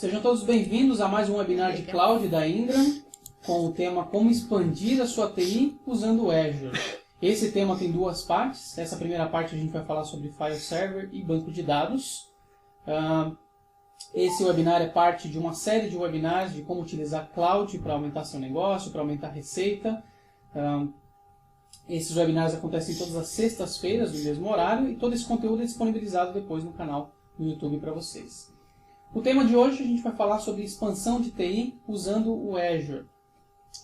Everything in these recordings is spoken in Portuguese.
Sejam todos bem-vindos a mais um webinar de Cloud da Ingram, com o tema Como expandir a sua TI usando o Azure. Esse tema tem duas partes. Essa primeira parte a gente vai falar sobre File Server e banco de dados. Esse webinar é parte de uma série de webinars de como utilizar Cloud para aumentar seu negócio, para aumentar a receita. Esses webinars acontecem todas as sextas-feiras, no mesmo horário, e todo esse conteúdo é disponibilizado depois no canal do YouTube para vocês. O tema de hoje a gente vai falar sobre expansão de TI usando o Azure.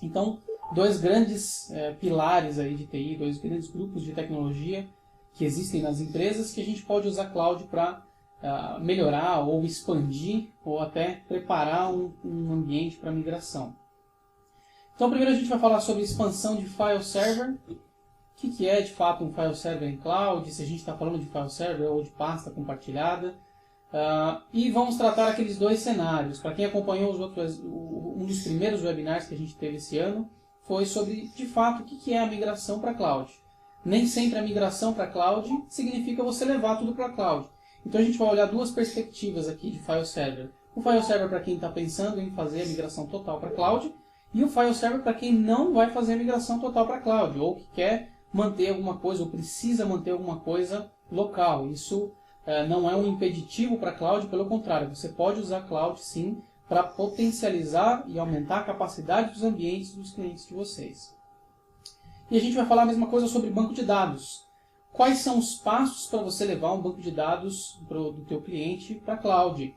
Então, dois grandes pilares aí de TI, dois grandes grupos de tecnologia que existem nas empresas que a gente pode usar Cloud para melhorar ou expandir ou até preparar um ambiente para migração. Então, primeiro a gente vai falar sobre expansão de File Server. O que é de fato um File Server em Cloud, se a gente está falando de File Server ou de pasta compartilhada. E vamos tratar aqueles dois cenários. Para quem acompanhou um dos primeiros webinars que a gente teve esse ano, foi sobre, de fato, o que é a migração para Cloud. Nem sempre a migração para Cloud significa você levar tudo para Cloud. Então a gente vai olhar duas perspectivas aqui de File Server. O File Server para quem está pensando em fazer a migração total para Cloud, e o File Server para quem não vai fazer a migração total para Cloud, ou que quer manter alguma coisa, ou precisa manter alguma coisa local. Isso não é um impeditivo para Cloud, pelo contrário, você pode usar Cloud sim para potencializar e aumentar a capacidade dos ambientes dos clientes de vocês. E a gente vai falar a mesma coisa sobre banco de dados. Quais são os passos para você levar um banco de dados do teu cliente para Cloud?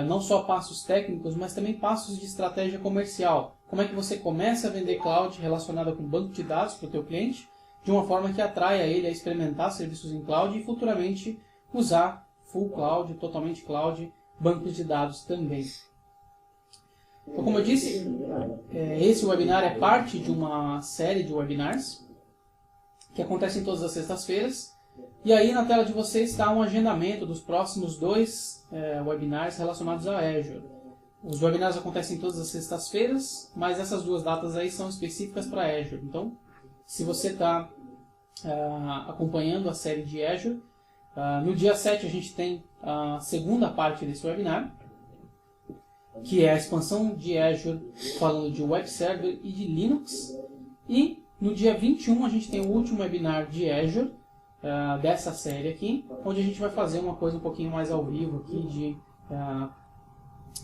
Não só passos técnicos, mas também passos de estratégia comercial. Como é que você começa a vender Cloud relacionada com banco de dados para o teu cliente, de uma forma que atraia ele a experimentar serviços em Cloud e futuramente usar full Cloud, totalmente Cloud, bancos de dados também. Então, como eu disse, esse webinar é parte de uma série de webinars que acontecem todas as sextas-feiras. E aí na tela de vocês está um agendamento dos próximos dois webinars relacionados a Azure. Os webinars acontecem todas as sextas-feiras, mas essas duas datas aí são específicas para Azure. Então, se você está acompanhando a série de Azure, no dia 7 a gente tem a segunda parte desse webinar, que é a expansão de Azure falando de Web Server e de Linux. E no dia 21 a gente tem o último webinar de Azure, dessa série aqui, onde a gente vai fazer uma coisa um pouquinho mais ao vivo aqui, de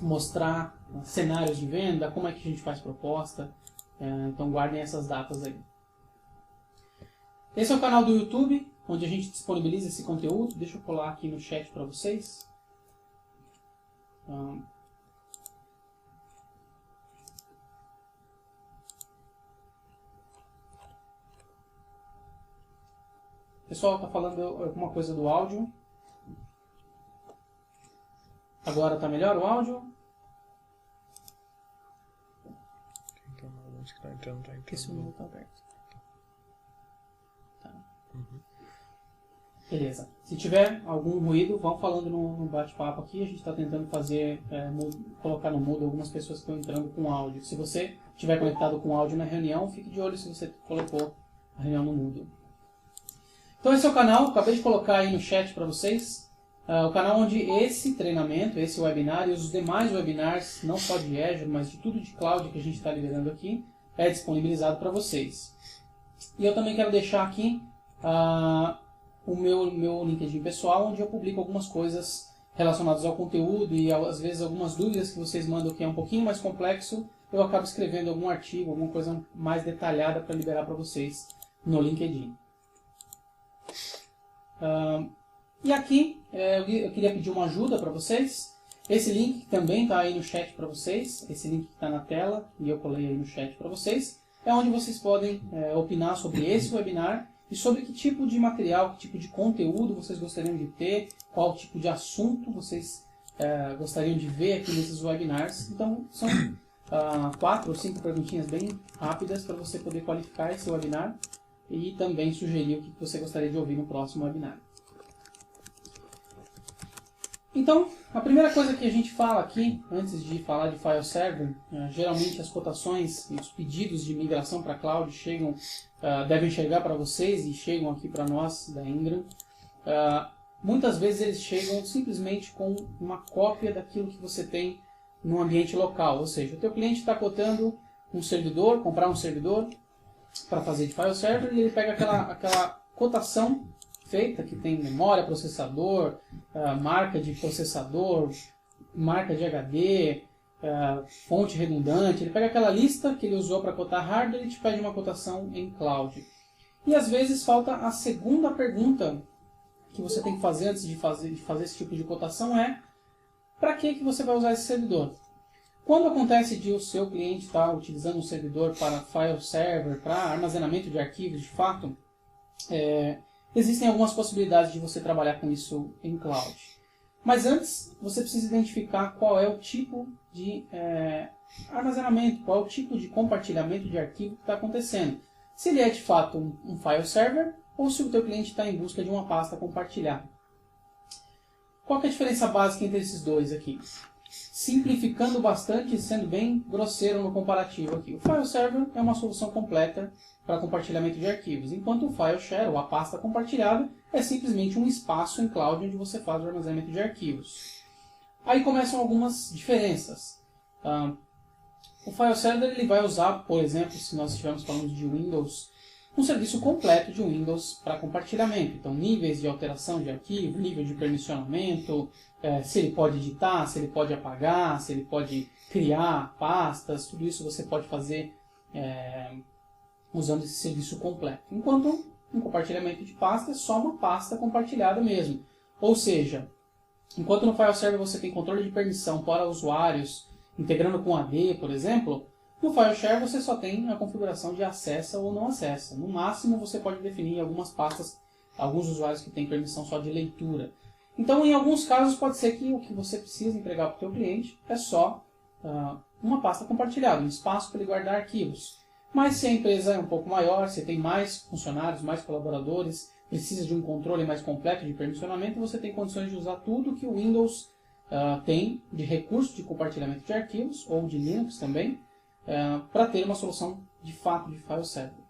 mostrar cenários de venda, como é que a gente faz proposta. Então guardem essas datas aí. Esse é o canal do YouTube, onde a gente disponibiliza esse conteúdo. Deixa eu colar aqui no chat para vocês. O pessoal está falando alguma coisa do áudio. Agora está melhor o áudio? Esse número está aberto. Tá. Beleza. Se tiver algum ruído, vão falando no bate-papo aqui. A gente está tentando fazer, colocar no mudo algumas pessoas que estão entrando com áudio. Se você estiver conectado com áudio na reunião, fique de olho se você colocou a reunião no mudo. Então esse é o canal, acabei de colocar aí no chat para vocês. O canal onde esse treinamento, esse webinar e os demais webinars, não só de Azure, mas de tudo de Cloud que a gente está liderando aqui, é disponibilizado para vocês. E eu também quero deixar aqui o meu LinkedIn pessoal, onde eu publico algumas coisas relacionadas ao conteúdo e às vezes algumas dúvidas que vocês mandam que é um pouquinho mais complexo, eu acabo escrevendo algum artigo, alguma coisa mais detalhada para liberar para vocês no LinkedIn. E aqui eu queria pedir uma ajuda para vocês. Esse link também está aí no chat para vocês. Esse link que está na tela e eu colei aí no chat para vocês. É onde vocês podem opinar sobre esse webinar e sobre que tipo de material, que tipo de conteúdo vocês gostariam de ter, qual tipo de assunto vocês gostariam de ver aqui nesses webinars. Então são 4 ou 5 perguntinhas bem rápidas para você poder qualificar esse webinar e também sugerir o que você gostaria de ouvir no próximo webinar. Então, a primeira coisa que a gente fala aqui, antes de falar de File Server, geralmente as cotações e os pedidos de migração para Cloud devem chegar para vocês e chegam aqui para nós da Ingram. Muitas vezes eles chegam simplesmente com uma cópia daquilo que você tem no ambiente local. Ou seja, o teu cliente está cotando um servidor, comprar um servidor para fazer de file server, e ele pega aquela cotação feita, que tem memória, processador, marca de processador, marca de HD, fonte redundante. Ele pega aquela lista que ele usou para cotar hardware e te pede uma cotação em cloud. E às vezes falta a segunda pergunta que você tem que fazer antes de fazer esse tipo de cotação é: para que você vai usar esse servidor? Quando acontece de o seu cliente estar utilizando um servidor para file server, para armazenamento de arquivos de fato, existem algumas possibilidades de você trabalhar com isso em cloud. Mas antes, você precisa identificar qual é o tipo de armazenamento, qual é o tipo de compartilhamento de arquivo que está acontecendo. Se ele é de fato um file server ou se o teu cliente está em busca de uma pasta compartilhada. Qual que é a diferença básica entre esses dois aqui? Simplificando bastante e sendo bem grosseiro no comparativo aqui. O file server é uma solução completa para compartilhamento de arquivos, enquanto o file share, ou a pasta compartilhada, é simplesmente um espaço em cloud onde você faz o armazenamento de arquivos. Aí começam algumas diferenças. O file server ele vai usar, por exemplo, se nós estivermos falando de Windows, um serviço completo de Windows para compartilhamento. Então, níveis de alteração de arquivo, nível de permissionamento, se ele pode editar, se ele pode apagar, se ele pode criar pastas, tudo isso você pode fazer usando esse serviço completo. Enquanto um compartilhamento de pasta é só uma pasta compartilhada mesmo. Ou seja, enquanto no file server você tem controle de permissão para usuários, integrando com AD, por exemplo, no file share você só tem a configuração de acessa ou não acessa. No máximo você pode definir algumas pastas, alguns usuários que têm permissão só de leitura. Então, em alguns casos, pode ser que o que você precisa entregar para o teu cliente é só uma pasta compartilhada, um espaço para ele guardar arquivos. Mas se a empresa é um pouco maior, se tem mais funcionários, mais colaboradores, precisa de um controle mais completo de permissionamento, você tem condições de usar tudo que o Windows tem de recurso de compartilhamento de arquivos, ou de Linux também, para ter uma solução de fato de file server.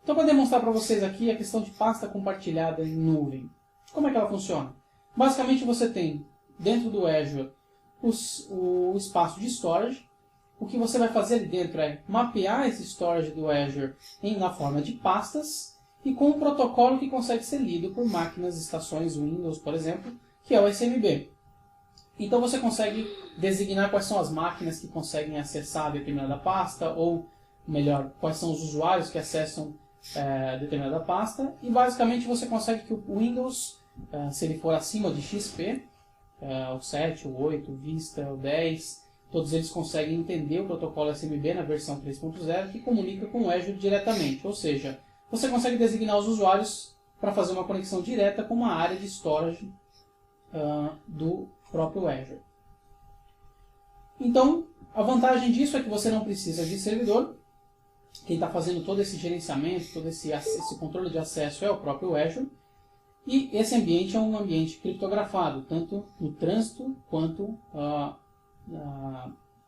Então, para demonstrar para vocês aqui a questão de pasta compartilhada em nuvem. Como é que ela funciona? Basicamente você tem dentro do Azure o espaço de storage. O que você vai fazer ali dentro é mapear esse storage do Azure na forma de pastas e com um protocolo que consegue ser lido por máquinas, estações Windows, por exemplo, que é o SMB. Então você consegue designar quais são as máquinas que conseguem acessar determinada pasta, ou melhor, quais são os usuários que acessam determinada pasta, e basicamente você consegue que o Windows, se ele for acima de XP, o 7, o 8, o Vista, o 10, todos eles conseguem entender o protocolo SMB na versão 3.0 que comunica com o Azure diretamente, ou seja, você consegue designar os usuários para fazer uma conexão direta com uma área de storage do próprio Azure. Então, a vantagem disso é que você não precisa de servidor. Quem está fazendo todo esse gerenciamento, todo esse controle de acesso é o próprio Azure. E esse ambiente é um ambiente criptografado, tanto no trânsito quanto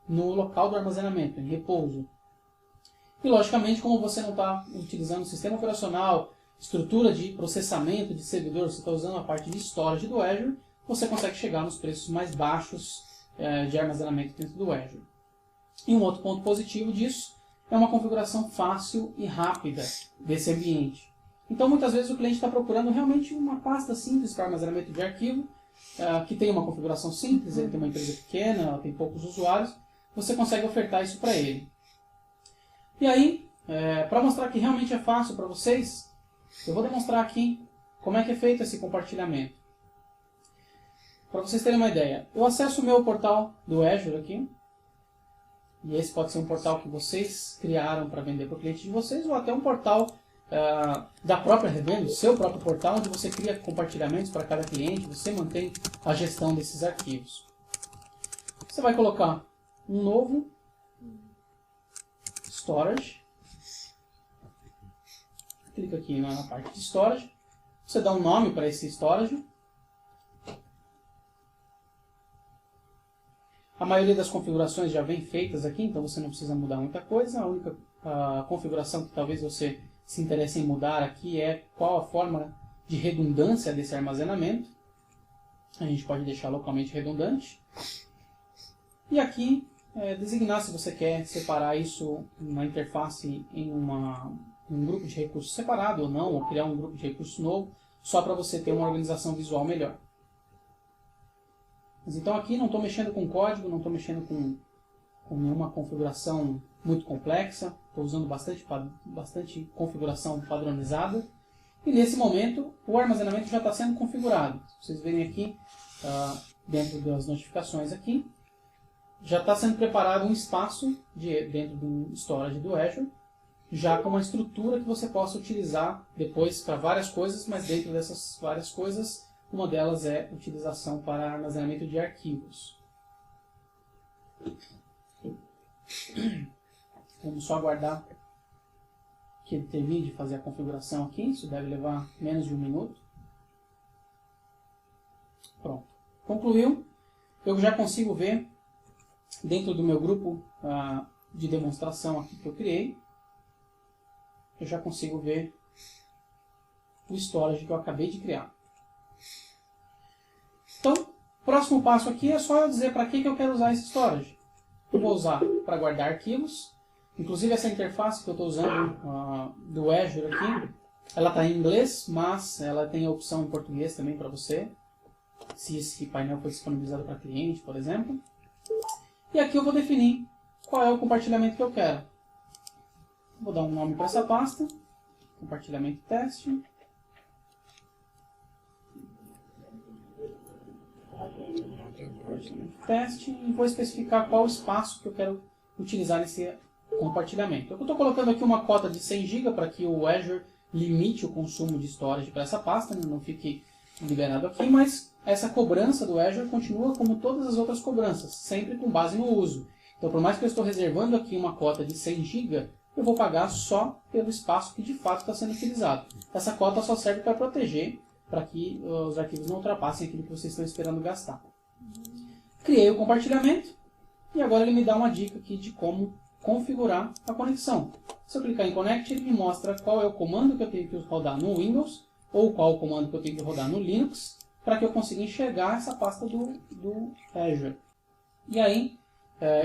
no local do armazenamento, em repouso. E, logicamente, como você não está utilizando o sistema operacional, estrutura de processamento de servidor, você está usando a parte de storage do Azure, você consegue chegar nos preços mais baixos de armazenamento dentro do Azure. E um outro ponto positivo disso é uma configuração fácil e rápida desse ambiente. Então, muitas vezes o cliente está procurando realmente uma pasta simples para armazenamento de arquivo, que tem uma configuração simples, ele tem uma empresa pequena, tem poucos usuários, você consegue ofertar isso para ele. E aí, para mostrar que realmente é fácil para vocês, eu vou demonstrar aqui como é que é feito esse compartilhamento. Para vocês terem uma ideia, eu acesso o meu portal do Azure aqui, e esse pode ser um portal que vocês criaram para vender para o cliente de vocês, ou até um portal da própria revenda, o seu próprio portal, onde você cria compartilhamentos para cada cliente, você mantém a gestão desses arquivos. Você vai colocar um novo storage, clica aqui na parte de storage, você dá um nome para esse storage. A maioria das configurações já vem feitas aqui, então você não precisa mudar muita coisa. A única configuração que talvez você se interesse em mudar aqui é qual a forma de redundância desse armazenamento. A gente pode deixar localmente redundante. E aqui, designar se você quer separar isso na interface em um grupo de recursos separado ou não, ou criar um grupo de recursos novo, só para você ter uma organização visual melhor. Mas então aqui não estou mexendo com código, não estou mexendo com nenhuma configuração muito complexa, estou usando bastante configuração padronizada. E nesse momento o armazenamento já está sendo configurado. Se vocês verem aqui, dentro das notificações aqui, já está sendo preparado um espaço dentro do storage do Azure, já com uma estrutura que você possa utilizar depois para várias coisas, mas dentro dessas várias coisas, uma delas é utilização para armazenamento de arquivos. Vamos só aguardar que ele termine de fazer a configuração aqui, isso deve levar menos de 1 minuto. Pronto. Concluiu. Eu já consigo ver, dentro do meu grupo de demonstração aqui que eu criei, eu já consigo ver o storage que eu acabei de criar. Então, o próximo passo aqui é só eu dizer para que eu quero usar esse storage. Eu vou usar para guardar arquivos. Inclusive essa interface que eu estou usando do Azure aqui, ela está em inglês, mas ela tem a opção em português também para você, se esse painel for disponibilizado para cliente, por exemplo. E aqui eu vou definir qual é o compartilhamento que eu quero. Vou dar um nome para essa pasta, compartilhamento teste. Teste, e vou especificar qual espaço que eu quero utilizar nesse compartilhamento. Eu estou colocando aqui uma cota de 100 GB para que o Azure limite o consumo de storage para essa pasta, não fique liberado aqui, mas essa cobrança do Azure continua como todas as outras cobranças, sempre com base no uso. Então, por mais que eu estou reservando aqui uma cota de 100 GB, eu vou pagar só pelo espaço que de fato está sendo utilizado. Essa cota só serve para proteger, para que os arquivos não ultrapassem aquilo que vocês estão esperando gastar. Criei o compartilhamento e agora ele me dá uma dica aqui de como configurar a conexão. Se eu clicar em Connect, ele me mostra qual é o comando que eu tenho que rodar no Windows ou qual o comando que eu tenho que rodar no Linux para que eu consiga enxergar essa pasta do Azure. E aí,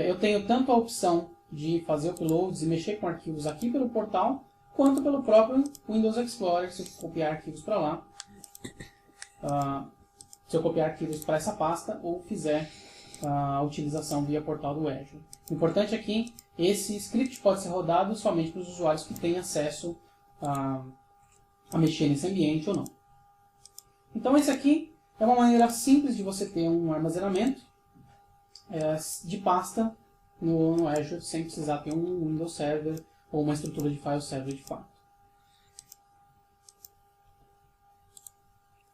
eu tenho tanto a opção de fazer uploads e mexer com arquivos aqui pelo portal, quanto pelo próprio Windows Explorer, se eu copiar arquivos para lá. Se eu copiar arquivos para essa pasta ou fizer a utilização via portal do Azure. O importante é que esse script pode ser rodado somente para os usuários que têm acesso a mexer nesse ambiente ou não. Então esse aqui é uma maneira simples de você ter um armazenamento de pasta no Azure sem precisar ter um Windows Server ou uma estrutura de file server de fato.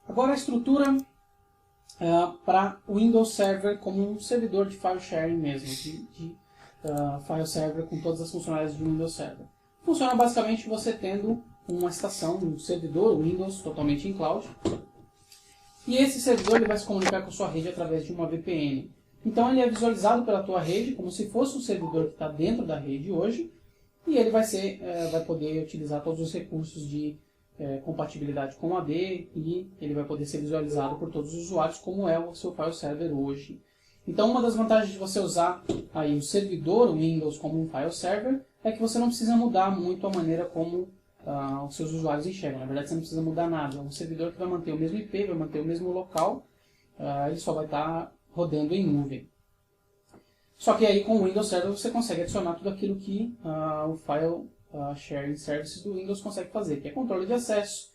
Agora a estrutura para o Windows Server como um servidor de file sharing mesmo, de file server com todas as funcionalidades de Windows Server. Funciona basicamente você tendo uma estação, um servidor Windows totalmente em cloud, e esse servidor ele vai se comunicar com a sua rede através de uma VPN. Então ele é visualizado pela tua rede como se fosse um servidor que está dentro da rede hoje, e ele vai poder utilizar todos os recursos de compatibilidade com AD, e ele vai poder ser visualizado por todos os usuários como é o seu file server hoje. Então uma das vantagens de você usar aí o servidor Windows como um file server é que você não precisa mudar muito a maneira como os seus usuários enxergam. Na verdade você não precisa mudar nada, é um servidor que vai manter o mesmo IP, vai manter o mesmo local, ele só vai estar rodando em nuvem. Só que aí com o Windows Server você consegue adicionar tudo aquilo que o File Sharing Services do Windows consegue fazer, que é controle de acesso,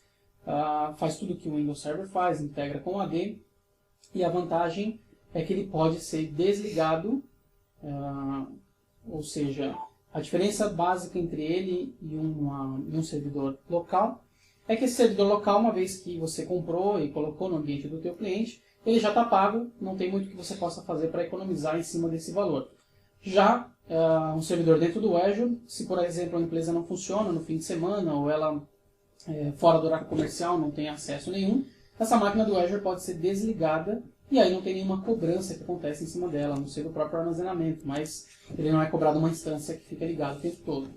faz tudo que o Windows Server faz, integra com o AD, e a vantagem é que ele pode ser desligado, ou seja, a diferença básica entre ele e um servidor local é que esse servidor local, uma vez que você comprou e colocou no ambiente do teu cliente, ele já está pago, não tem muito que você possa fazer para economizar em cima desse valor. Já um servidor dentro do Azure, se por exemplo a empresa não funciona no fim de semana ou ela fora do horário comercial não tem acesso nenhum, essa máquina do Azure pode ser desligada e aí não tem nenhuma cobrança que acontece em cima dela, a não ser o próprio armazenamento, mas ele não é cobrado uma instância que fica ligada o tempo todo.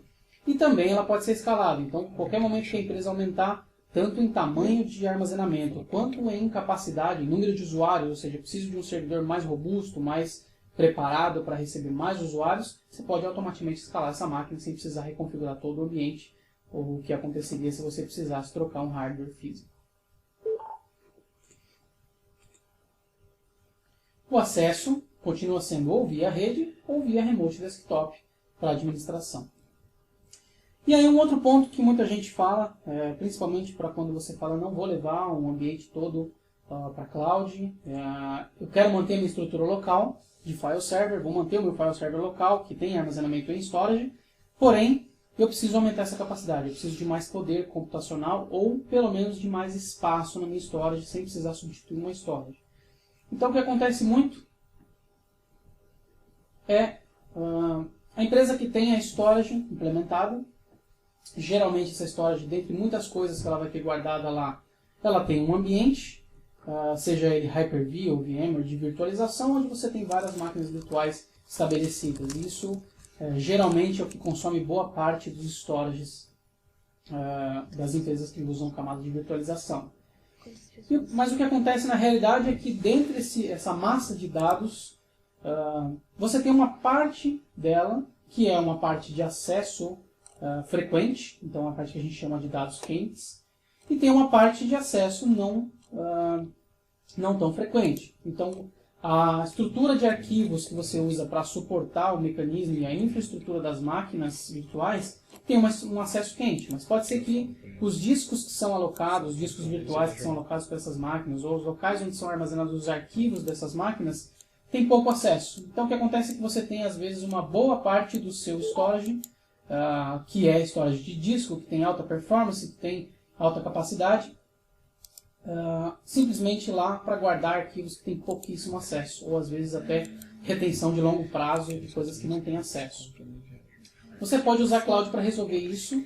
E também ela pode ser escalada, então qualquer momento que a empresa aumentar tanto em tamanho de armazenamento quanto em capacidade, número de usuários, ou seja, preciso de um servidor mais robusto, mais preparado para receber mais usuários, você pode automaticamente escalar essa máquina sem precisar reconfigurar todo o ambiente, ou o que aconteceria se você precisasse trocar um hardware físico. O acesso continua sendo ou via rede ou via remote desktop para administração. E aí um outro ponto que muita gente fala, principalmente para quando você fala não vou levar um ambiente todo para cloud, eu quero manter a minha estrutura local de file server, vou manter o meu file server local que tem armazenamento em storage, porém eu preciso aumentar essa capacidade, eu preciso de mais poder computacional ou pelo menos de mais espaço na minha storage sem precisar substituir uma storage. Então o que acontece muito é a empresa que tem a storage implementada, geralmente essa storage, dentre muitas coisas que ela vai ter guardada lá, ela tem um ambiente, seja ele Hyper-V ou VMware de virtualização, onde você tem várias máquinas virtuais estabelecidas. Isso geralmente é o que consome boa parte dos storages das empresas que usam camada de virtualização. Mas o que acontece na realidade é que dentro dessa massa de dados, você tem uma parte dela, que é uma parte de acesso frequente, então a parte que a gente chama de dados quentes, e tem uma parte de acesso não tão frequente. Então, a estrutura de arquivos que você usa para suportar o mecanismo e a infraestrutura das máquinas virtuais tem um acesso quente, mas pode ser que os discos que são alocados, os discos virtuais que são alocados para essas máquinas, ou os locais onde são armazenados os arquivos dessas máquinas, tem pouco acesso. Então, o que acontece é que você tem, às vezes, uma boa parte do seu storage, que é storage de disco, que tem alta performance, que tem alta capacidade, simplesmente lá para guardar arquivos que têm pouquíssimo acesso, ou às vezes até retenção de longo prazo de coisas que não têm acesso. Você pode usar cloud para resolver isso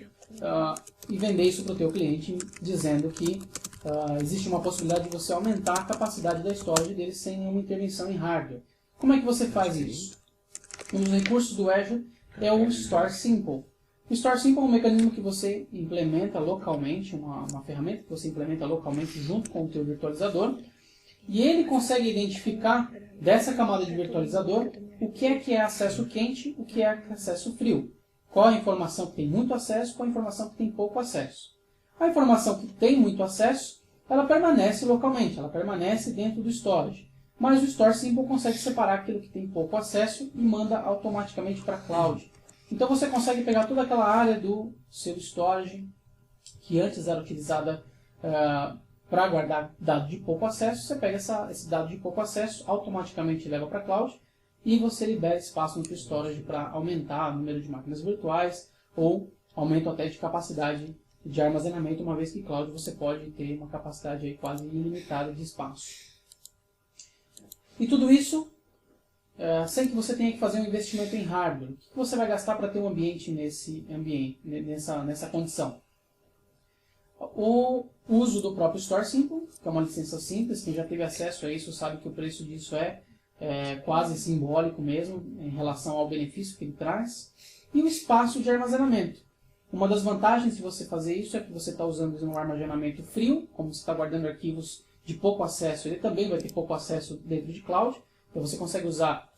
e vender isso para o teu cliente, dizendo que existe uma possibilidade de você aumentar a capacidade da storage dele sem nenhuma intervenção em hardware. Como é que você faz isso? Um dos recursos do Azure é o Store Simple. O Store Simple é um mecanismo que você implementa localmente, uma ferramenta que você implementa localmente junto com o teu virtualizador, e ele consegue identificar dessa camada de virtualizador o que é acesso quente, o que é acesso frio. Qual a informação que tem muito acesso, qual a informação que tem pouco acesso. A informação que tem muito acesso, ela permanece localmente, ela permanece dentro do storage. Mas o Store Simple consegue separar aquilo que tem pouco acesso e manda automaticamente para a cloud. Então você consegue pegar toda aquela área do seu storage, que antes era utilizada para guardar dado de pouco acesso, você pega esse dado de pouco acesso, automaticamente leva para a cloud, e você libera espaço no seu storage para aumentar o número de máquinas virtuais, ou aumento até de capacidade de armazenamento, uma vez que cloud você pode ter uma capacidade aí quase ilimitada de espaço. E tudo isso sem que você tenha que fazer um investimento em hardware. O que você vai gastar para ter um ambiente nessa condição? O uso do próprio Store Simple, que é uma licença simples, quem já teve acesso a isso sabe que o preço disso é quase simbólico mesmo, em relação ao benefício que ele traz. E o espaço de armazenamento. Uma das vantagens de você fazer isso é que você está usando um armazenamento frio, como você está guardando arquivos de pouco acesso, ele também vai ter pouco acesso dentro de cloud. Então você consegue usar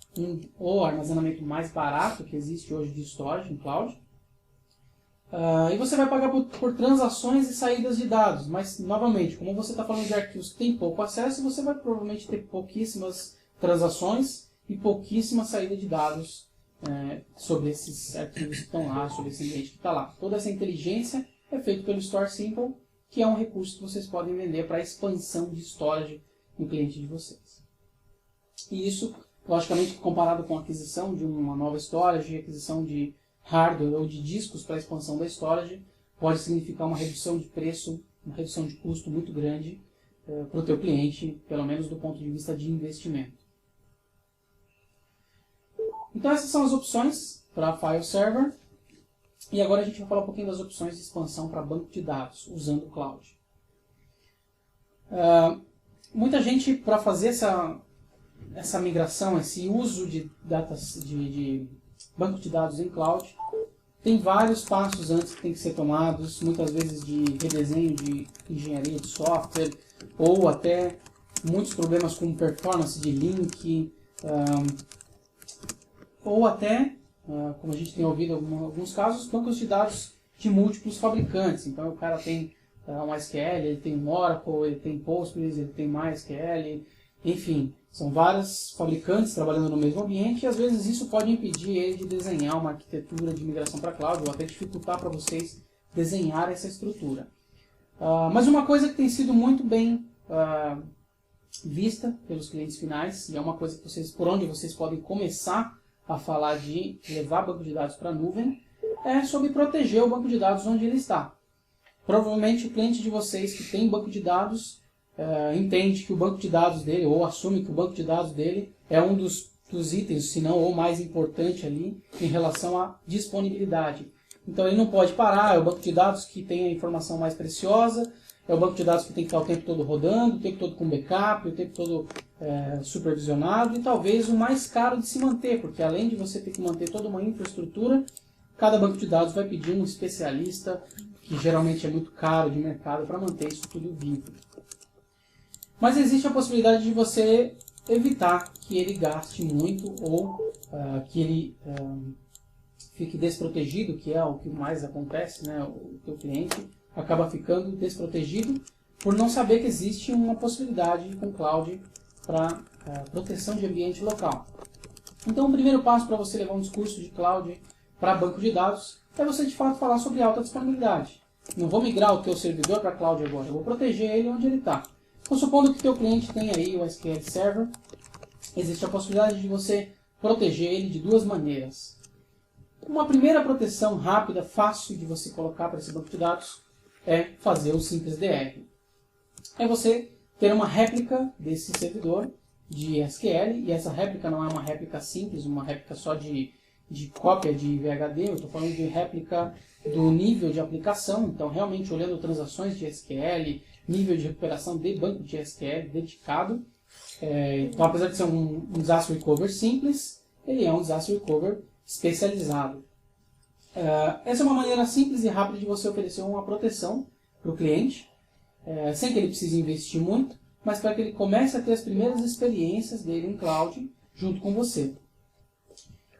o armazenamento mais barato que existe hoje de storage em cloud. E você vai pagar por transações e saídas de dados. Mas, novamente, como você está falando de arquivos que têm pouco acesso, você vai provavelmente ter pouquíssimas transações e pouquíssima saída de dados sobre esses arquivos que estão lá, sobre esse ambiente que está lá. Toda essa inteligência é feita pelo Store Simple, que é um recurso que vocês podem vender para a expansão de storage no cliente de vocês. E isso, logicamente, comparado com a aquisição de uma nova storage, aquisição de hardware ou de discos para a expansão da storage, pode significar uma redução de preço, uma redução de custo muito grande para o teu cliente, pelo menos do ponto de vista de investimento. Então essas são as opções para file server. E agora a gente vai falar um pouquinho das opções de expansão para banco de dados, usando o cloud. Muita gente, para fazer essa migração, esse uso de banco de dados em cloud, tem vários passos antes que tem que ser tomados, muitas vezes de redesenho de engenharia de software, ou até muitos problemas com performance de link, ou até, como a gente tem ouvido em alguns casos, bancos de dados de múltiplos fabricantes. Então o cara tem um SQL, ele tem um Oracle, ele tem Postgres, ele tem MySQL, enfim, são vários fabricantes trabalhando no mesmo ambiente e às vezes isso pode impedir ele de desenhar uma arquitetura de migração para cloud ou até dificultar para vocês desenhar essa estrutura. Mas uma coisa que tem sido muito bem vista pelos clientes finais, e é uma coisa que por onde vocês podem começar a falar de levar banco de dados para a nuvem, é sobre proteger o banco de dados onde ele está. Provavelmente o cliente de vocês que tem banco de dados entende que o banco de dados dele, ou assume que o banco de dados dele é um dos itens, se não o mais importante ali, em relação à disponibilidade. Então ele não pode parar, é o banco de dados que tem a informação mais preciosa, é o banco de dados que tem que estar o tempo todo rodando, o tempo todo com backup, o tempo todo supervisionado, e talvez o mais caro de se manter, porque além de você ter que manter toda uma infraestrutura, cada banco de dados vai pedir um especialista, que geralmente é muito caro de mercado, para manter isso tudo vivo. Mas existe a possibilidade de você evitar que ele gaste muito ou que ele fique desprotegido, que é o que mais acontece, né? O teu cliente acaba ficando desprotegido por não saber que existe uma possibilidade com cloud para proteção de ambiente local. Então o primeiro passo para você levar um discurso de cloud para banco de dados é você de fato falar sobre alta disponibilidade. Não vou migrar o teu servidor para cloud agora, eu vou proteger ele onde ele está. Então, supondo que o teu cliente tem aí o SQL Server, existe a possibilidade de você proteger ele de duas maneiras. Uma primeira proteção rápida, fácil de você colocar para esse banco de dados é fazer o simples DR. É você ter uma réplica desse servidor de SQL, e essa réplica não é uma réplica simples, uma réplica só de cópia de VHD, eu estou falando de réplica do nível de aplicação, então realmente olhando transações de SQL, nível de recuperação de banco de SQL dedicado. Então, apesar de ser um disaster recovery simples, ele é um disaster recovery especializado. Essa é uma maneira simples e rápida de você oferecer uma proteção para o cliente, sem que ele precise investir muito, mas para que ele comece a ter as primeiras experiências dele em cloud junto com você.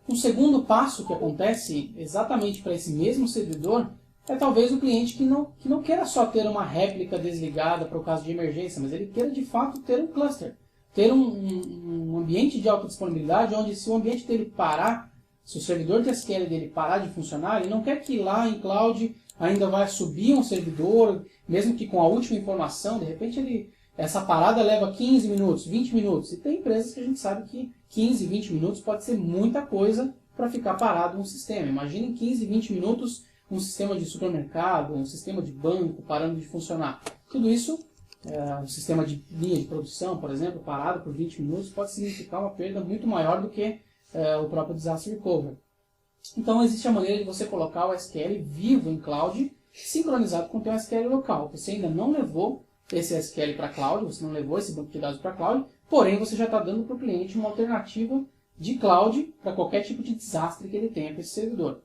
Um segundo passo que acontece exatamente para esse mesmo servidor é talvez o cliente que não queira só ter uma réplica desligada para o caso de emergência, mas ele queira de fato ter um cluster, ter um ambiente de alta disponibilidade onde se o ambiente dele parar, se o servidor de SQL dele parar de funcionar, ele não quer que lá em cloud ainda vai subir um servidor, mesmo que com a última informação, de repente essa parada leva 15 minutos, 20 minutos. E tem empresas que a gente sabe que 15, 20 minutos pode ser muita coisa para ficar parado um sistema. Imagine em 15, 20 minutos um sistema de supermercado, um sistema de banco parando de funcionar. Tudo isso, um sistema de linha de produção, por exemplo, parado por 20 minutos, pode significar uma perda muito maior do que o próprio disaster recovery. Então existe a maneira de você colocar o SQL vivo em cloud, sincronizado com o teu SQL local. Você ainda não levou esse SQL para cloud, você não levou esse banco de dados para cloud, porém você já está dando para o cliente uma alternativa de cloud para qualquer tipo de desastre que ele tenha com esse servidor.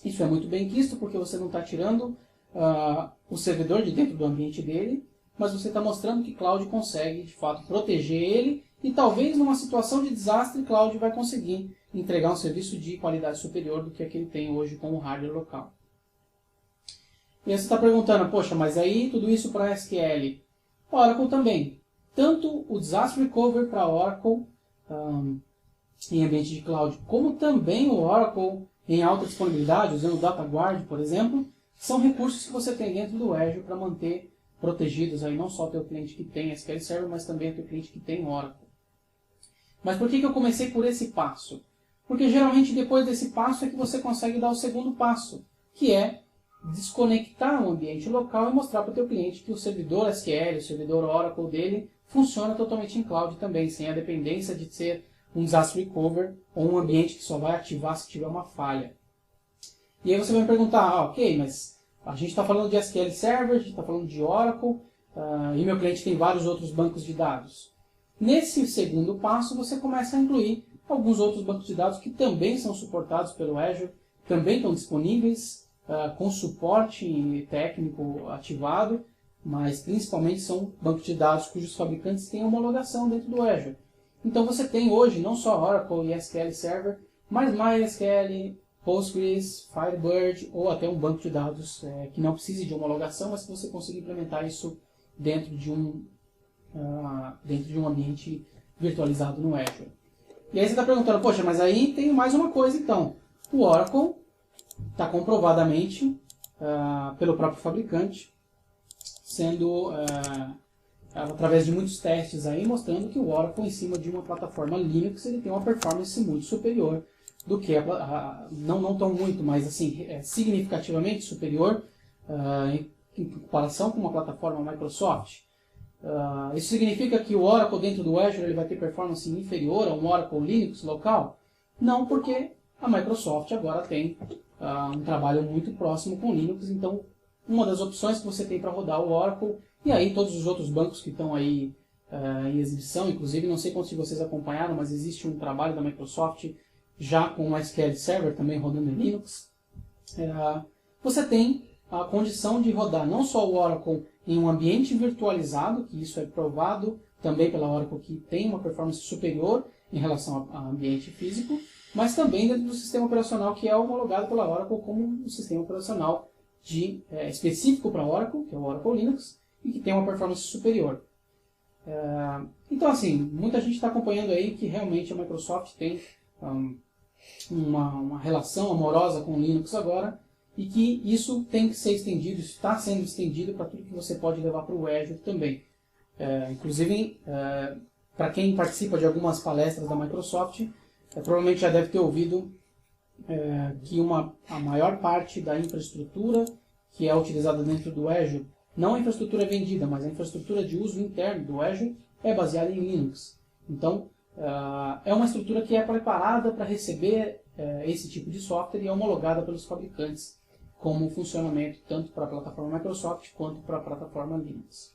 Isso é muito bem quisto porque você não está tirando o servidor de dentro do ambiente dele, mas você está mostrando que cloud consegue de fato proteger ele e talvez numa situação de desastre cloud vai conseguir entregar um serviço de qualidade superior do que ele tem hoje com o hardware local. E aí você está perguntando, poxa, mas aí tudo isso para SQL. Oracle também. Tanto o Disaster Recovery para Oracle em ambiente de cloud, como também o Oracle em alta disponibilidade, usando o DataGuard, por exemplo, são recursos que você tem dentro do Azure para manter protegidos aí não só o teu cliente que tem SQL Server, mas também o teu cliente que tem Oracle. Mas por que eu comecei por esse passo? Porque geralmente depois desse passo é que você consegue dar o segundo passo, que é desconectar o ambiente local e mostrar para o teu cliente que o servidor SQL, o servidor Oracle dele, funciona totalmente em cloud também, sem a dependência de ser um disaster recovery ou um ambiente que só vai ativar se tiver uma falha. E aí você vai me perguntar, ok, mas a gente está falando de SQL Server, a gente está falando de Oracle, e meu cliente tem vários outros bancos de dados. Nesse segundo passo, você começa a incluir alguns outros bancos de dados que também são suportados pelo Azure, também estão disponíveis, com suporte técnico ativado, mas principalmente são bancos de dados cujos fabricantes têm homologação dentro do Azure. Então você tem hoje não só Oracle e SQL Server, Mas MySQL, Postgres, Firebird ou até um banco de dados que não precise de homologação, mas que você consiga implementar isso dentro de um ambiente virtualizado no Azure. E aí você está perguntando, poxa, mas aí tem mais uma coisa então. O Oracle está comprovadamente, pelo próprio fabricante, sendo, através de muitos testes aí, mostrando que o Oracle em cima de uma plataforma Linux ele tem uma performance muito superior do que, não tão muito, mas assim, significativamente superior em comparação com uma plataforma Microsoft. Isso significa que o Oracle dentro do Azure ele vai ter performance inferior a um Oracle Linux local? Não, porque a Microsoft agora tem um trabalho muito próximo com Linux, então uma das opções que você tem para rodar o Oracle, e aí todos os outros bancos que estão aí em exibição, inclusive, não sei quantos de vocês acompanharam, mas existe um trabalho da Microsoft já com o SQL Server também rodando em Linux. Você tem a condição de rodar não só o Oracle em um ambiente virtualizado, que isso é provado também pela Oracle que tem uma performance superior em relação ao ambiente físico, mas também dentro do sistema operacional que é homologado pela Oracle como um sistema operacional específico para Oracle, que é o Oracle Linux, e que tem uma performance superior. Então, assim, muita gente está acompanhando aí que realmente a Microsoft tem uma relação amorosa com o Linux agora, e que isso tem que ser estendido, está sendo estendido para tudo que você pode levar para o Azure também. Inclusive, para quem participa de algumas palestras da Microsoft, provavelmente já deve ter ouvido que a maior parte da infraestrutura que é utilizada dentro do Azure, não a infraestrutura vendida, mas a infraestrutura de uso interno do Azure, é baseada em Linux. Então, é uma estrutura que é preparada para receber esse tipo de software e é homologada pelos fabricantes como funcionamento tanto para a plataforma Microsoft quanto para a plataforma Linux.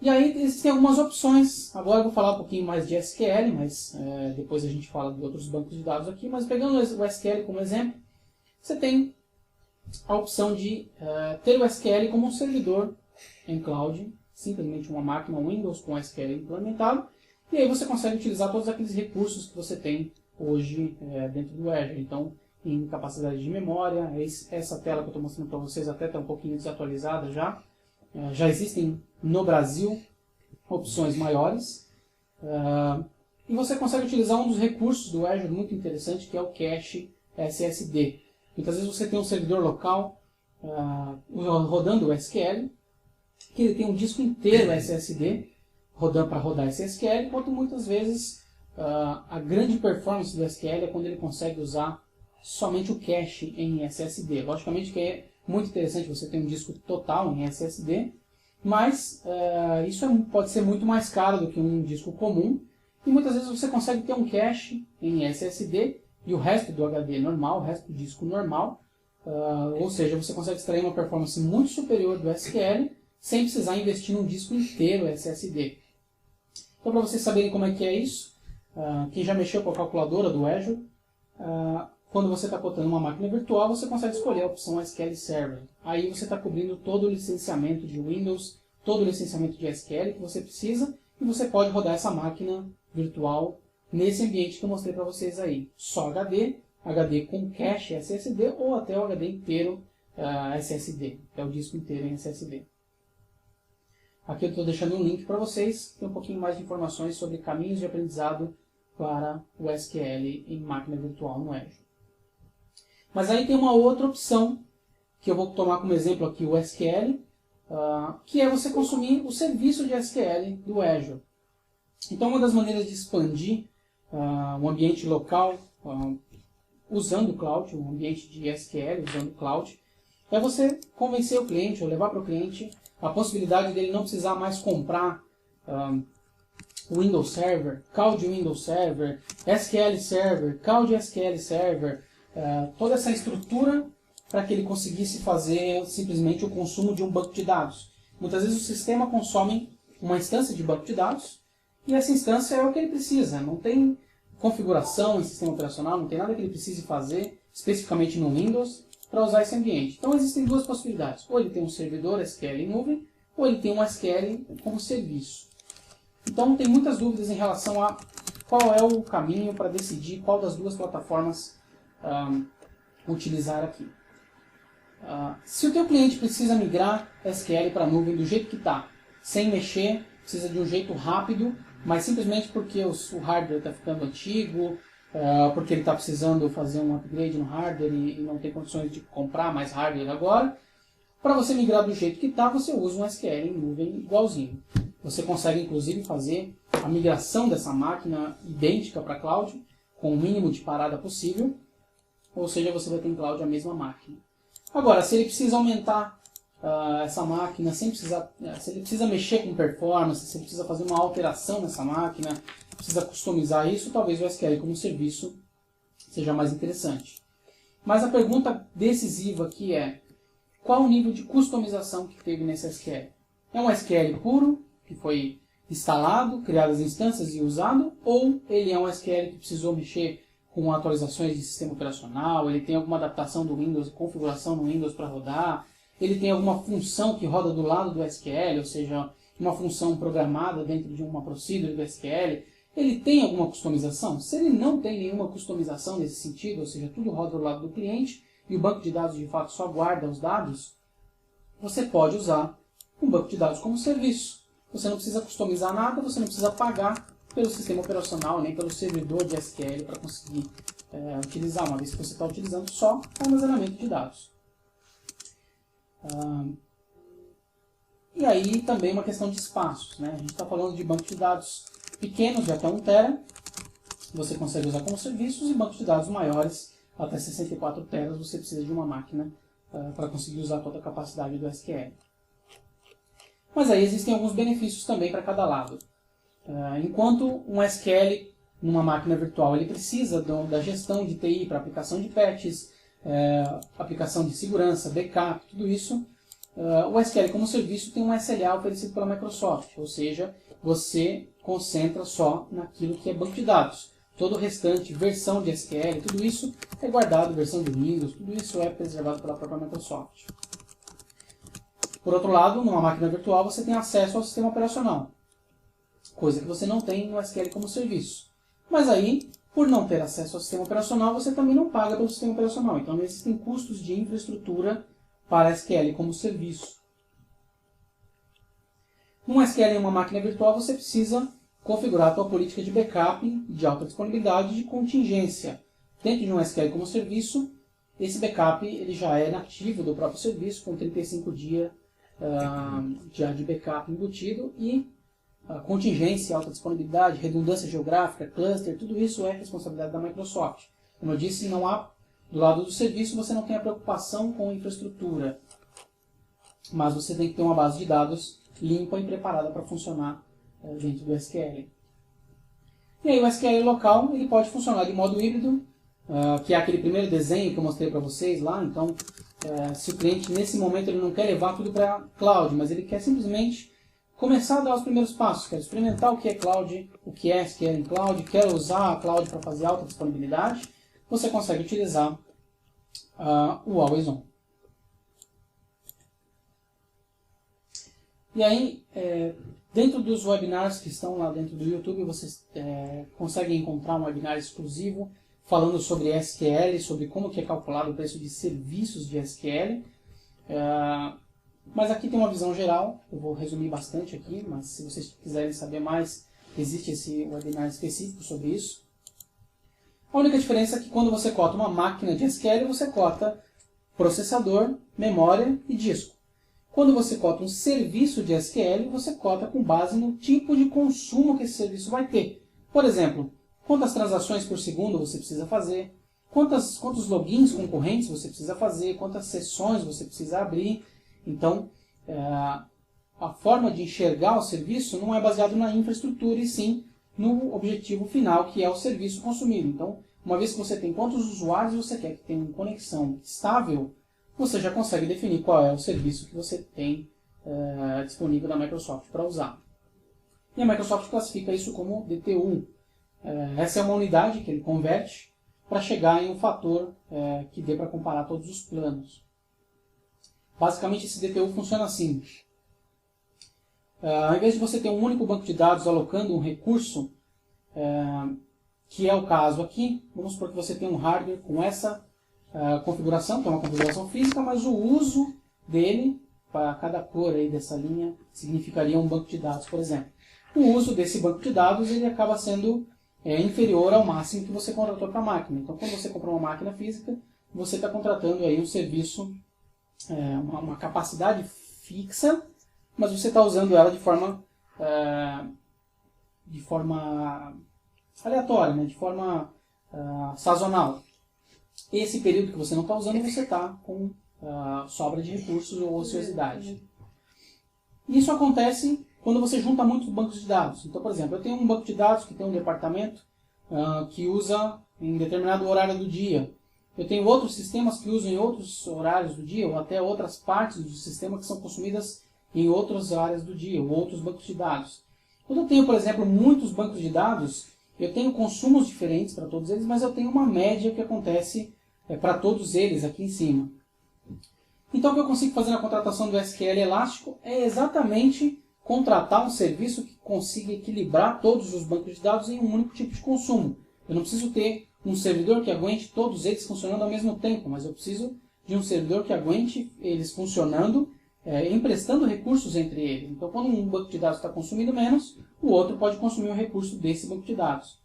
E aí existem algumas opções. Agora eu vou falar um pouquinho mais de SQL, mas depois a gente fala de outros bancos de dados aqui. Mas pegando o SQL como exemplo, você tem a opção de ter o SQL como um servidor em cloud, simplesmente uma máquina Windows com SQL implementado, e aí você consegue utilizar todos aqueles recursos que você tem hoje dentro do Azure. Então, em capacidade de memória, essa tela que eu estou mostrando para vocês até está um pouquinho desatualizada já. Já existem no Brasil opções maiores. E você consegue utilizar um dos recursos do Azure muito interessante, que é o cache SSD. Muitas vezes você tem um servidor local rodando o SQL, que ele tem um disco inteiro SSD rodando para rodar esse SQL, enquanto muitas vezes a grande performance do SQL é quando ele consegue usar somente o cache em SSD. Logicamente que é muito interessante você ter um disco total em SSD, mas isso pode ser muito mais caro do que um disco comum, e muitas vezes você consegue ter um cache em SSD e o resto do HD normal, o resto do disco normal, ou seja, você consegue extrair uma performance muito superior do SQL sem precisar investir num disco inteiro SSD. Então, para vocês saberem como é que é isso, quem já mexeu com a calculadora do Azure, quando você está cotando uma máquina virtual, você consegue escolher a opção SQL Server. Aí você está cobrindo todo o licenciamento de Windows, todo o licenciamento de SQL que você precisa, e você pode rodar essa máquina virtual nesse ambiente que eu mostrei para vocês aí. Só HD, HD com cache SSD ou até o HD inteiro SSD, até o disco inteiro em SSD. Aqui eu estou deixando um link para vocês, tem um pouquinho mais de informações sobre caminhos de aprendizado para o SQL em máquina virtual no Azure. Mas aí tem uma outra opção, que eu vou tomar como exemplo aqui o SQL, que é você consumir o serviço de SQL do Azure. Então, uma das maneiras de expandir um ambiente local usando o cloud, um ambiente de SQL usando o cloud, é você convencer o cliente ou levar para o cliente a possibilidade dele não precisar mais comprar Windows Server, Cloud Windows Server, SQL Server, Cloud SQL Server, toda essa estrutura para que ele conseguisse fazer simplesmente o consumo de um banco de dados. Muitas vezes o sistema consome uma instância de banco de dados e essa instância é o que ele precisa. Não tem configuração em sistema operacional, não tem nada que ele precise fazer especificamente no Windows para usar esse ambiente. Então existem duas possibilidades. Ou ele tem um servidor SQL em nuvem, ou ele tem um SQL como serviço. Então tem muitas dúvidas em relação a qual é o caminho para decidir qual das duas plataformas utilizar aqui. Se o teu cliente precisa migrar SQL para a nuvem do jeito que está, sem mexer, precisa de um jeito rápido, mas simplesmente porque o hardware está ficando antigo, porque ele está precisando fazer um upgrade no hardware e não tem condições de comprar mais hardware agora, para você migrar do jeito que está, você usa um SQL em nuvem igualzinho. Você consegue inclusive fazer a migração dessa máquina idêntica para a cloud, com o mínimo de parada possível, ou seja, você vai ter em cloud a mesma máquina. Agora, se ele precisa aumentar essa máquina, se ele precisa mexer com performance, se ele precisa fazer uma alteração nessa máquina, precisa customizar isso, talvez o SQL como serviço seja mais interessante. Mas a pergunta decisiva aqui é, qual o nível de customização que teve nesse SQL? É um SQL puro, que foi instalado, criadas instâncias e usado, ou ele é um SQL que precisou mexer com atualizações de sistema operacional, ele tem alguma adaptação do Windows, configuração no Windows para rodar, ele tem alguma função que roda do lado do SQL, ou seja, uma função programada dentro de uma procedure do SQL, ele tem alguma customização? Se ele não tem nenhuma customização nesse sentido, ou seja, tudo roda do lado do cliente e o banco de dados de fato só guarda os dados, você pode usar um banco de dados como serviço. Você não precisa customizar nada, você não precisa pagar pelo sistema operacional, nem pelo servidor de SQL para conseguir utilizar, uma vez que você está utilizando só armazenamento de dados. E aí também uma questão de espaços, né? A gente está falando de bancos de dados pequenos, de até 1 TB, você consegue usar como serviços, e bancos de dados maiores, até 64 TB, você precisa de uma máquina para conseguir usar toda a capacidade do SQL. Mas aí existem alguns benefícios também para cada lado. Enquanto um SQL numa máquina virtual ele precisa da gestão de TI para aplicação de patches, aplicação de segurança, backup, tudo isso, o SQL como serviço tem um SLA oferecido pela Microsoft, ou seja, você concentra só naquilo que é banco de dados. Todo o restante, versão de SQL, tudo isso é guardado, versão de Windows, tudo isso é preservado pela própria Microsoft. Por outro lado, numa máquina virtual você tem acesso ao sistema operacional, coisa que você não tem no SQL como serviço. Mas aí, por não ter acesso ao sistema operacional, você também não paga pelo sistema operacional. Então existem custos de infraestrutura para SQL como serviço. Num SQL em uma máquina virtual, você precisa configurar a sua política de backup, de alta disponibilidade e de contingência. Dentro de um SQL como serviço, esse backup ele já é nativo do próprio serviço, com 35 dias já de backup embutido, e contingência, alta disponibilidade, redundância geográfica, cluster, tudo isso é responsabilidade da Microsoft. Como eu disse, não há, do lado do serviço você não tem a preocupação com infraestrutura, mas você tem que ter uma base de dados limpa e preparada para funcionar dentro do SQL. E aí o SQL local ele pode funcionar de modo híbrido, que é aquele primeiro desenho que eu mostrei para vocês lá. Então, se o cliente nesse momento ele não quer levar tudo para cloud, mas ele quer simplesmente começar a dar os primeiros passos, quer experimentar o que é cloud, o que é SQL em cloud, quer usar a cloud para fazer alta disponibilidade, você consegue utilizar o Always On. E aí, dentro dos webinars que estão lá dentro do YouTube, vocês conseguem encontrar um webinar exclusivo falando sobre SQL, sobre como que é calculado o preço de serviços de SQL. Mas aqui tem uma visão geral, eu vou resumir bastante aqui, mas se vocês quiserem saber mais, existe esse webinar específico sobre isso. A única diferença é que quando você cota uma máquina de SQL, você cota processador, memória e disco. Quando você cota um serviço de SQL, você cota com base no tipo de consumo que esse serviço vai ter. Por exemplo, quantas transações por segundo você precisa fazer, quantos logins concorrentes você precisa fazer, quantas sessões você precisa abrir. Então, a forma de enxergar o serviço não é baseado na infraestrutura, e sim no objetivo final, que é o serviço consumido. Então, uma vez que você tem quantos usuários você quer que tenham conexão estável, você já consegue definir qual é o serviço que você tem disponível da Microsoft para usar. E a Microsoft classifica isso como DTU. Essa é uma unidade que ele converte para chegar em um fator que dê para comparar todos os planos. Basicamente, esse DTU funciona assim. Ao invés de você ter um único banco de dados alocando um recurso, que é o caso aqui. Vamos supor que você tem um hardware com essa configuração, que é uma configuração física, mas o uso dele, para cada cor aí dessa linha, significaria um banco de dados, por exemplo. O uso desse banco de dados ele acaba sendo inferior ao máximo que você contratou para a máquina. Então, quando você compra uma máquina física, você está contratando aí um serviço, uma capacidade fixa, mas você está usando ela de forma aleatória, né? De forma sazonal. Esse período que você não está usando, você está com sobra de recursos ou ociosidade. Isso acontece quando você junta muitos bancos de dados. Então, por exemplo, eu tenho um banco de dados que tem um departamento que usa em determinado horário do dia. Eu tenho outros sistemas que usam em outros horários do dia, ou até outras partes do sistema que são consumidas em outras áreas do dia, ou outros bancos de dados. Quando eu tenho, por exemplo, muitos bancos de dados, eu tenho consumos diferentes para todos eles, mas eu tenho uma média que acontece para todos eles aqui em cima. Então, o que eu consigo fazer na contratação do SQL elástico é exatamente contratar um serviço que consiga equilibrar todos os bancos de dados em um único tipo de consumo. Eu não preciso ter um servidor que aguente todos eles funcionando ao mesmo tempo, mas eu preciso de um servidor que aguente eles funcionando, emprestando recursos entre eles. Então, quando um banco de dados está consumindo menos, o outro pode consumir o recurso desse banco de dados.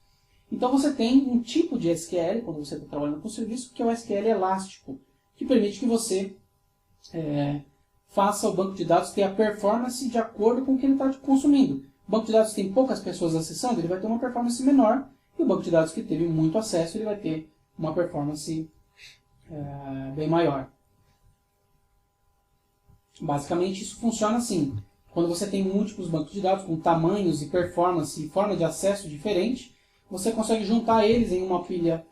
Então, você tem um tipo de SQL, quando você está trabalhando com o serviço, que é o SQL elástico, que permite que você faça o banco de dados ter a performance de acordo com o que ele está consumindo. O banco de dados tem poucas pessoas acessando, ele vai ter uma performance menor, e o banco de dados que teve muito acesso, ele vai ter uma performance bem maior. Basicamente, isso funciona assim. Quando você tem múltiplos bancos de dados com tamanhos e performance e forma de acesso diferente, você consegue juntar eles em uma pilha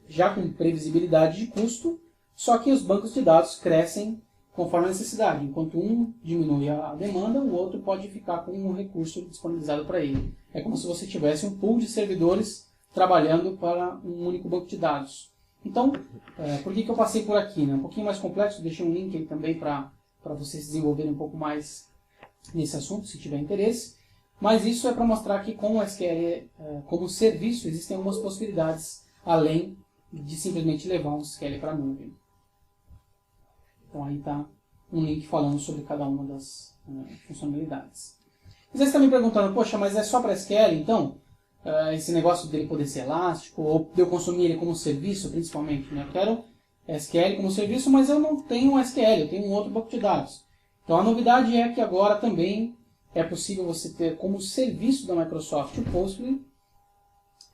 já com previsibilidade de custo, só que os bancos de dados crescem conforme a necessidade. Enquanto um diminui a demanda, o outro pode ficar com um recurso disponibilizado para ele. É como se você tivesse um pool de servidores trabalhando para um único banco de dados. Então, por que eu passei por aqui? Né? Um pouquinho mais complexo, deixei um link aí também para vocês desenvolverem um pouco mais nesse assunto, se tiver interesse. Mas isso é para mostrar que com o SQL como serviço existem algumas possibilidades, além de simplesmente levar um SQL para a nuvem. Então aí está um link falando sobre cada uma das funcionalidades. Vocês estão me perguntando, poxa, mas é só para SQL então? Esse negócio dele poder ser elástico, ou de eu consumir ele como serviço principalmente, né? Eu quero SQL como serviço, mas eu não tenho um SQL, eu tenho um outro banco de dados. Então a novidade é que agora também é possível você ter como serviço da Microsoft o Postgre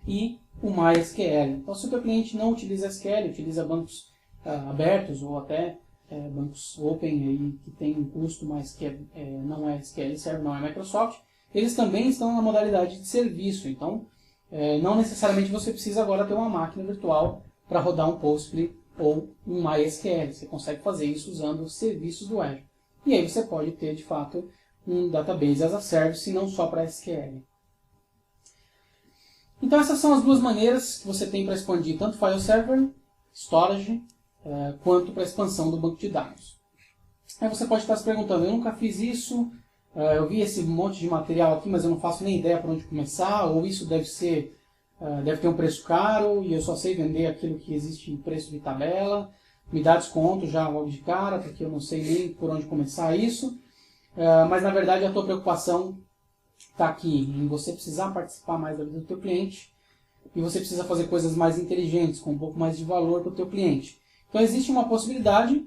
e o MySQL. Então se o teu cliente não utiliza SQL, utiliza bancos abertos ou até bancos open aí, que tem um custo, mas que não é SQL Server, não é Microsoft, eles também estão na modalidade de serviço. Então, não necessariamente você precisa agora ter uma máquina virtual para rodar um Postgre ou um MySQL. Você consegue fazer isso usando os serviços do Azure. E aí você pode ter, de fato, um database as a service, não só para SQL. Então, essas são as duas maneiras que você tem para expandir tanto file server, storage, quanto para a expansão do banco de dados. Aí você pode estar se perguntando, eu nunca fiz isso, eu vi esse monte de material aqui, mas eu não faço nem ideia por onde começar, ou isso deve ter um preço caro e eu só sei vender aquilo que existe em preço de tabela, me dá desconto já logo de cara, porque eu não sei nem por onde começar isso. Mas na verdade a tua preocupação está aqui, em você precisar participar mais da vida do teu cliente e você precisa fazer coisas mais inteligentes, com um pouco mais de valor para o teu cliente. Então existe uma possibilidade,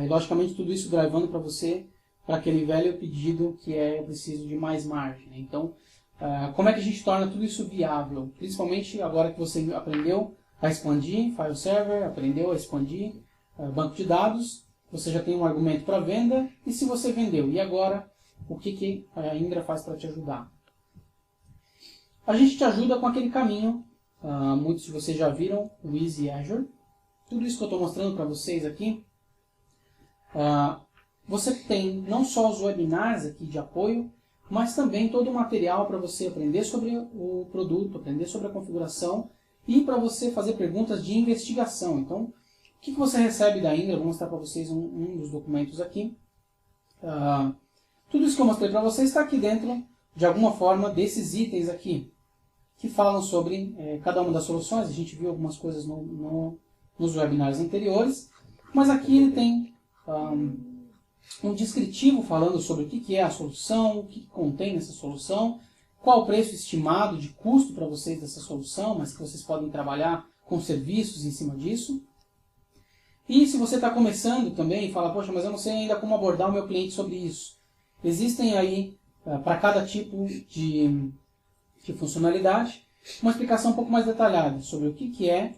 e logicamente tudo isso drivando para você, para aquele velho pedido que eu preciso de mais margem. Então, como é que a gente torna tudo isso viável? Principalmente agora que você aprendeu a expandir file server, aprendeu a expandir banco de dados, você já tem um argumento para venda, e se você vendeu, e agora o que a Indra faz para te ajudar? A gente te ajuda com aquele caminho, muitos de vocês já viram, o Easy Azure. Tudo isso que eu estou mostrando para vocês aqui, você tem não só os webinars aqui de apoio, mas também todo o material para você aprender sobre o produto, aprender sobre a configuração e para você fazer perguntas de investigação. Então, o que você recebe da Indra? Eu vou mostrar para vocês um dos documentos aqui. Tudo isso que eu mostrei para vocês está aqui dentro, de alguma forma, desses itens aqui. que falam sobre cada uma das soluções. A gente viu algumas coisas nos webinars anteriores, mas aqui ele tem um descritivo falando sobre o que é a solução, o que contém essa solução, qual o preço estimado de custo para vocês dessa solução, mas que vocês podem trabalhar com serviços em cima disso. E se você está começando também e fala, poxa, mas eu não sei ainda como abordar o meu cliente sobre isso. Existem aí, para cada tipo de funcionalidade, uma explicação um pouco mais detalhada sobre o que é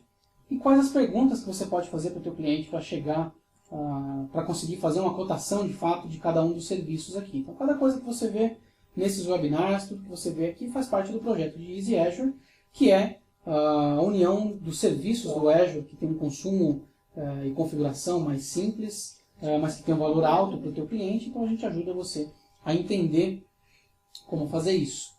e quais as perguntas que você pode fazer para o teu cliente para chegar, para conseguir fazer uma cotação de fato de cada um dos serviços aqui. Então, cada coisa que você vê nesses webinars, tudo que você vê aqui faz parte do projeto de Easy Azure, que é a união dos serviços do Azure, que tem um consumo e configuração mais simples, mas que tem um valor alto para o teu cliente. Então a gente ajuda você a entender como fazer isso.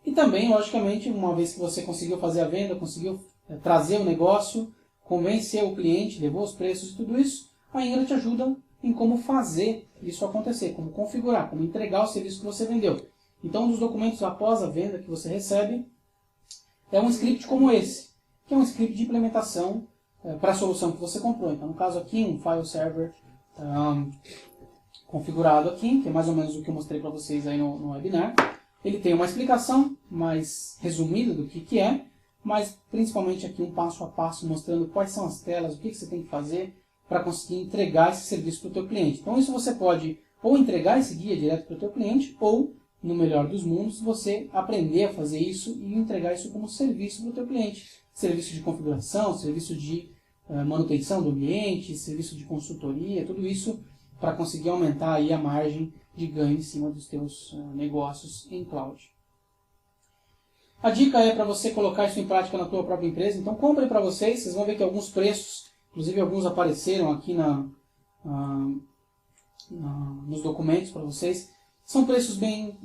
E também, logicamente, uma vez que você conseguiu fazer a venda, conseguiu trazer o negócio, convencer o cliente, levou os preços e tudo isso, a Ingra te ajuda em como fazer isso acontecer, como configurar, como entregar o serviço que você vendeu. Então, um dos documentos após a venda que você recebe é um script como esse, que é um script de implementação para a solução que você comprou. Então, no caso aqui, um file server configurado aqui, que é mais ou menos o que eu mostrei para vocês aí no webinar. Ele tem uma explicação mais resumida do que é, mas principalmente aqui um passo a passo mostrando quais são as telas, o que você tem que fazer para conseguir entregar esse serviço para o teu cliente. Então isso você pode ou entregar esse guia direto para o teu cliente, ou, no melhor dos mundos, você aprender a fazer isso e entregar isso como serviço para o teu cliente. Serviço de configuração, serviço de manutenção do ambiente, serviço de consultoria, tudo isso para conseguir aumentar aí a margem de ganho em cima dos teus negócios em cloud. A dica é para você colocar isso em prática na tua própria empresa. Então compre para vocês, vocês vão ver que alguns preços, inclusive alguns apareceram aqui nos documentos para vocês, são preços bem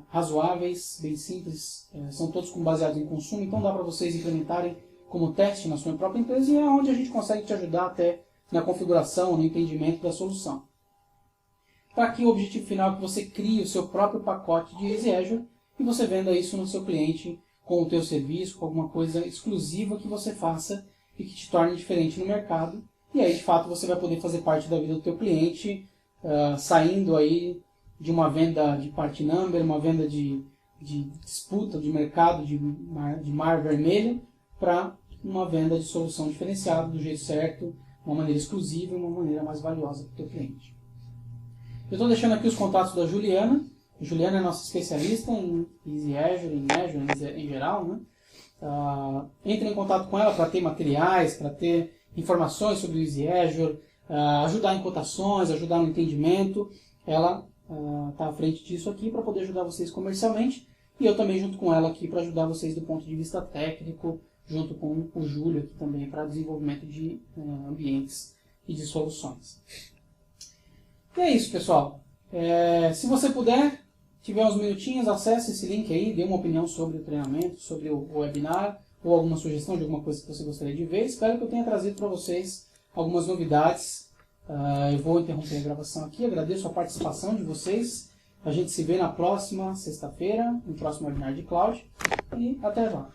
razoáveis, bem simples, são todos baseados em consumo, então dá para vocês implementarem como teste na sua própria empresa, e é onde a gente consegue te ajudar até na configuração, no entendimento da solução. Para que o objetivo final é que você crie o seu próprio pacote de Easy Azure e você venda isso no seu cliente com o teu serviço, com alguma coisa exclusiva que você faça e que te torne diferente no mercado. E aí, de fato, você vai poder fazer parte da vida do teu cliente, saindo aí de uma venda de part number, uma venda de disputa de mercado, de mar vermelho, para uma venda de solução diferenciada, do jeito certo, uma maneira exclusiva e uma maneira mais valiosa para o teu cliente. Eu estou deixando aqui os contatos da Juliana. A Juliana é nossa especialista em Easy Azure, em Azure em geral, né? Entre em contato com ela para ter materiais, para ter informações sobre o Easy Azure, ajudar em cotações, ajudar no entendimento. Ela está à frente disso aqui para poder ajudar vocês comercialmente, e eu também junto com ela aqui para ajudar vocês do ponto de vista técnico, junto com o Júlio aqui também para desenvolvimento de ambientes e de soluções. E é isso, pessoal. Se você puder, tiver uns minutinhos, acesse esse link aí, dê uma opinião sobre o treinamento, sobre o webinar, ou alguma sugestão de alguma coisa que você gostaria de ver. Espero que eu tenha trazido para vocês algumas novidades. Eu vou interromper a gravação aqui, agradeço a participação de vocês. A gente se vê na próxima sexta-feira, no próximo webinar de Cloud, e até lá.